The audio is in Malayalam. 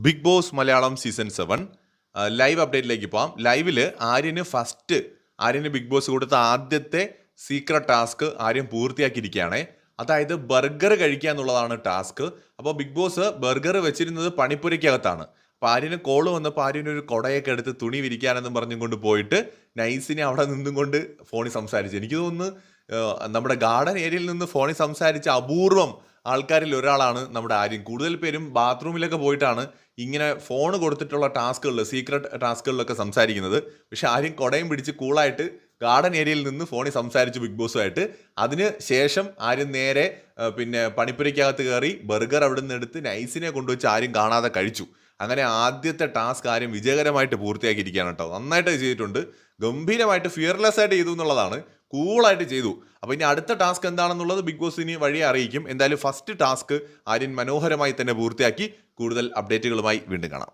Big Boss Malayalam season 7 live അപ്ഡേറ്റിലേക്ക് പോകാം. ലൈവില് ആര്യന് ബിഗ് ബോസ് കൊടുത്ത ആദ്യത്തെ സീക്രട്ട് ടാസ്ക് ആര്യൻ പൂർത്തിയാക്കിയിരിക്കുകയാണ്. അതായത് ബർഗർ കഴിക്കുക എന്നുള്ളതാണ് ടാസ്ക്. അപ്പോൾ ബിഗ് ബോസ് ബർഗർ വെച്ചിരുന്നത് പണിപ്പുരയ്ക്കകത്താണ്. അപ്പോൾ ആര്യന് കോള് വന്നപ്പോൾ ആര്യനൊരു കുടയൊക്കെ എടുത്ത് തുണി വിരിക്കാനെന്നും പറഞ്ഞും കൊണ്ട് പോയിട്ട് നൈസിനെ അവിടെ നിന്നും കൊണ്ട് ഫോണിൽ സംസാരിച്ചു. എനിക്ക് തോന്നുന്നു നമ്മുടെ ഗാർഡൻ ഏരിയയിൽ നിന്ന് ഫോണിൽ സംസാരിച്ച അപൂർവം ആൾക്കാരിൽ ഒരാളാണ് നമ്മുടെ ആര്യൻ. കൂടുതൽ പേരും ബാത്റൂമിലൊക്കെ പോയിട്ടാണ് ഇങ്ങനെ ഫോൺ കൊടുത്തിട്ടുള്ള സീക്രട്ട് ടാസ്കുകളിലൊക്കെ സംസാരിക്കുന്നത്. പക്ഷെ ആര്യൻ കുടയും പിടിച്ച് കൂളായിട്ട് ഗാർഡൻ ഏരിയയിൽ നിന്ന് ഫോണിൽ സംസാരിച്ചു ബിഗ് ബോസുമായിട്ട്. അതിന് ശേഷം ആര്യൻ നേരെ പണിപ്പുരയ്ക്കകത്ത് കയറി ബർഗർ അവിടെ നിന്ന് എടുത്ത് നൈസിനെ കൊണ്ടുവച്ച് ആരും കാണാതെ കഴിച്ചു. അങ്ങനെ ആദ്യത്തെ ടാസ്ക് ആര്യം വിജയകരമായിട്ട് പൂർത്തിയാക്കിയിരിക്കുകയാണ് കേട്ടോ. നന്നായിട്ട് ചെയ്തിട്ടുണ്ട്, ഗംഭീരമായിട്ട് ഫിയർലെസ് ആയിട്ട് ചെയ്തു എന്നുള്ളതാണ്, കൂളായിട്ട് ചെയ്തു. അപ്പോൾ ഇനി അടുത്ത ടാസ്ക് എന്താണെന്നുള്ളത് ബിഗ് ബോസ് ഇനി വഴിയെ അറിയിക്കും. എന്തായാലും ഫസ്റ്റ് ടാസ്ക് ആര്യൻ മനോഹരമായി തന്നെ പൂർത്തിയാക്കി. കൂടുതൽ അപ്ഡേറ്റുകളുമായി വീണ്ടും കാണാം.